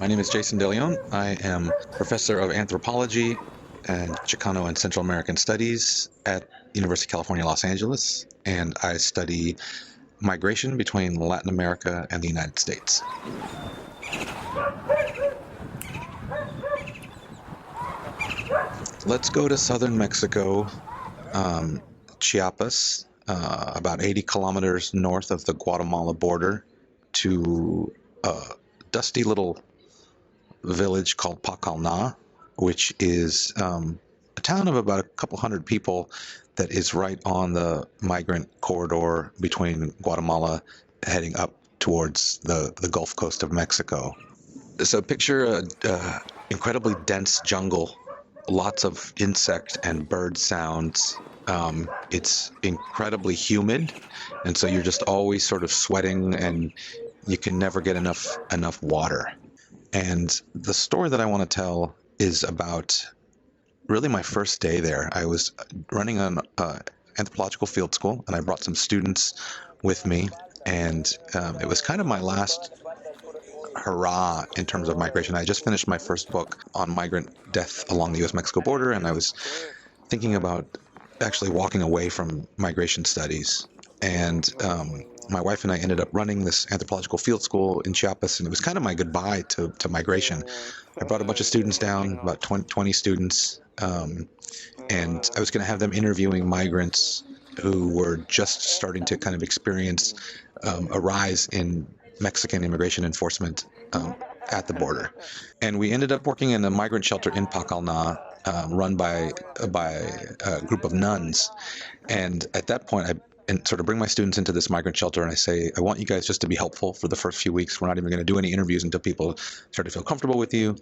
My name is Jason De León. I am professor of anthropology and Chicano and Central American Studies at University of California, Los Angeles, and I study migration between Latin America and the United States. Let's go to southern Mexico, Chiapas, about 80 kilometers north of the Guatemala border, to a dusty little village called Pacalna, which is a town of about a couple hundred people that is right on the migrant corridor between Guatemala heading up towards the Gulf Coast of Mexico. So picture a incredibly dense jungle, lots of insect and bird sounds. It's incredibly humid, and so you're just always sort of sweating, and you can never get enough water. And the story that I want to tell is about really my first day there. I was running an anthropological field school, and I brought some students with me, and it was kind of my last hurrah in terms of migration. I just finished my first book on migrant death along the U.S.-Mexico border, and I was thinking about actually walking away from migration studies. And my wife and I ended up running this anthropological field school in Chiapas, and it was kind of my goodbye to migration. I brought a bunch of students down, about 20 students, and I was going to have them interviewing migrants who were just starting to kind of experience a rise in Mexican immigration enforcement at the border. And we ended up working in a migrant shelter in Pacalna, run by a group of nuns. And at that point, I sort of bring my students into this migrant shelter, and I say, I want you guys just to be helpful for the first few weeks. We're not even going to do any interviews until people start to feel comfortable with you.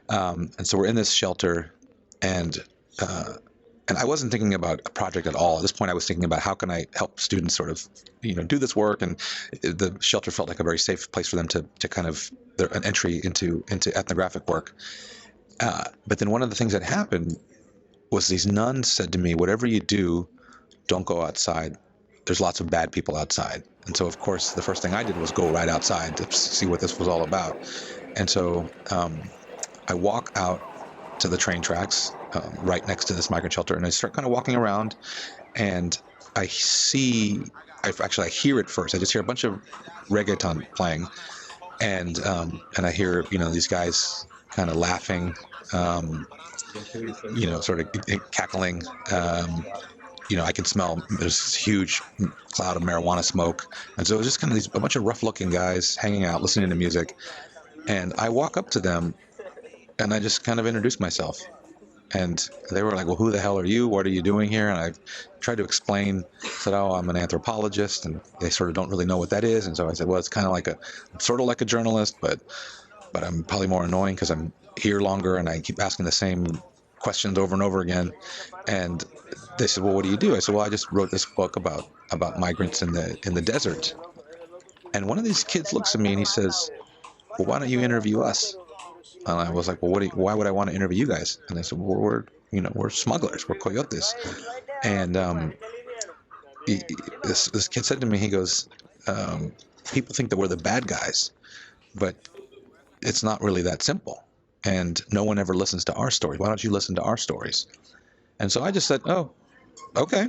And so we're in this shelter, and I wasn't thinking about a project at all. At this point, I was thinking about how can I help students sort of, do this work, and the shelter felt like a very safe place for them to kind of an entry into ethnographic work. But then one of the things that happened was these nuns said to me, whatever you do, don't go outside. There's lots of bad people outside. And so, of course, the first thing I did was go right outside to see what this was all about. And so I walk out to the train tracks right next to this migrant shelter, and I start kind of walking around, and I hear it first. I just hear a bunch of reggaeton playing, and I hear, these guys kind of laughing, sort of cackling. I can smell there's this huge cloud of marijuana smoke. And so it was just kind of a bunch of rough looking guys hanging out, listening to music. And I walk up to them, and I just kind of introduced myself. And they were like, well, who the hell are you? What are you doing here? And I tried to explain, said, oh, I'm an anthropologist. And they sort of don't really know what that is. And so I said, well, it's kind of like a journalist, but I'm probably more annoying because I'm here longer and I keep asking the same questions over and over again. And they said, well, what do you do? I said, well, I just wrote this book about migrants in the desert. And one of these kids looks at me and he says, well, why don't you interview us? And I was like, well, why would I want to interview you guys? And they said, well, we're smugglers, we're coyotes. And this kid said to me, he goes, people think that we're the bad guys, but it's not really that simple. And no one ever listens to our stories. Why don't you listen to our stories? And so I just said, oh, okay,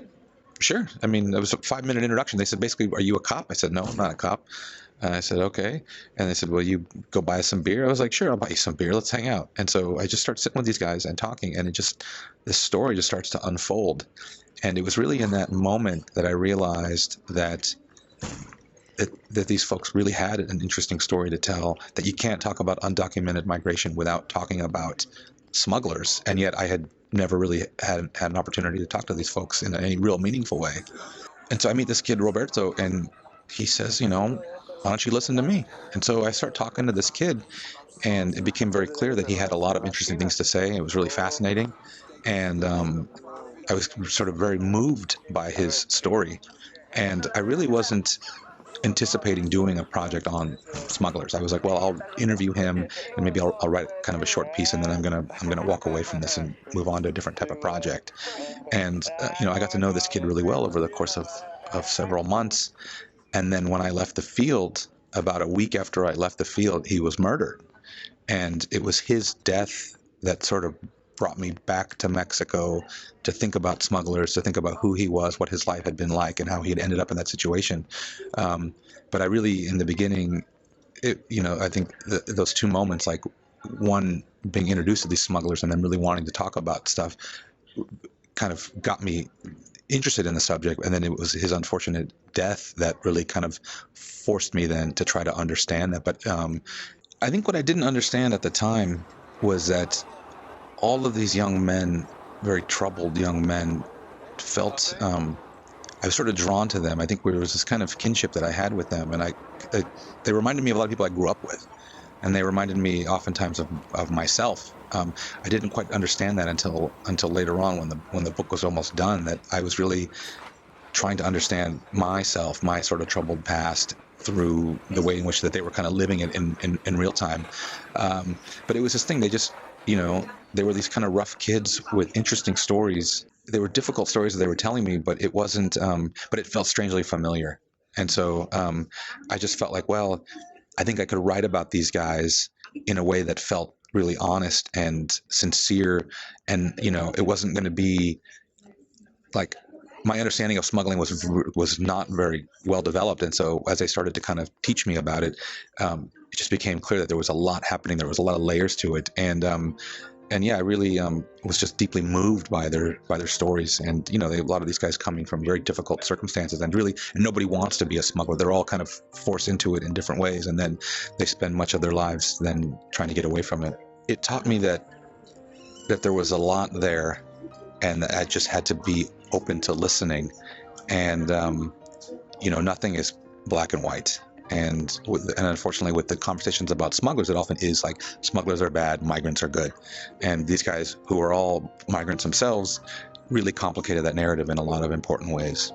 sure. I mean, it was a 5-minute introduction. They said, basically, are you a cop? I said, no, I'm not a cop. And I said, okay. And they said, well, you go buy some beer? I was like, sure, I'll buy you some beer. Let's hang out. And so I just started sitting with these guys and talking, and this story just starts to unfold. And it was really in that moment that I realized that these folks really had an interesting story to tell, that you can't talk about undocumented migration without talking about smugglers. And yet I had never really had an opportunity to talk to these folks in any real meaningful way. And so I meet this kid, Roberto, and he says, why don't you listen to me? And so I start talking to this kid, and it became very clear that he had a lot of interesting things to say. It was really fascinating. And I was sort of very moved by his story. And I really wasn't anticipating doing a project on smugglers. I was like, well, I'll interview him and maybe I'll write kind of a short piece, and then I'm gonna walk away from this and move on to a different type of project. And I got to know this kid really well over the course of several months. And then when I left the field, about a week after I left the field, he was murdered. And it was his death that sort of brought me back to Mexico to think about smugglers, to think about who he was, what his life had been like, and how he had ended up in that situation. But I really, in the beginning, I think those two moments, like one being introduced to these smugglers and then really wanting to talk about stuff, kind of got me interested in the subject. And then it was his unfortunate death that really kind of forced me then to try to understand that. But I think what I didn't understand at the time was that all of these young men, very troubled young men, felt I was sort of drawn to them. I think there was this kind of kinship that I had with them, and they reminded me of a lot of people I grew up with, and they reminded me oftentimes of myself. I didn't quite understand that until later on, when the book was almost done, that I was really trying to understand myself, my sort of troubled past, through the way in which that they were kind of living it in real time. But it was this thing, they were these kind of rough kids with interesting stories. They were difficult stories that they were telling me, but it wasn't, but it felt strangely familiar. And so I just felt like, well, I think I could write about these guys in a way that felt really honest and sincere. And, it wasn't going to be like, my understanding of smuggling was not very well developed, and so as they started to kind of teach me about it, it just became clear that there was a lot happening. There was a lot of layers to it, and yeah, I really was just deeply moved by their stories. And a lot of these guys coming from very difficult circumstances, and nobody wants to be a smuggler. They're all kind of forced into it in different ways, and then they spend much of their lives then trying to get away from it. It taught me that there was a lot there, and that I just had to be open to listening. And nothing is black and white. And unfortunately, with the conversations about smugglers, it often is like smugglers are bad, migrants are good. And these guys, who are all migrants themselves, really complicated that narrative in a lot of important ways.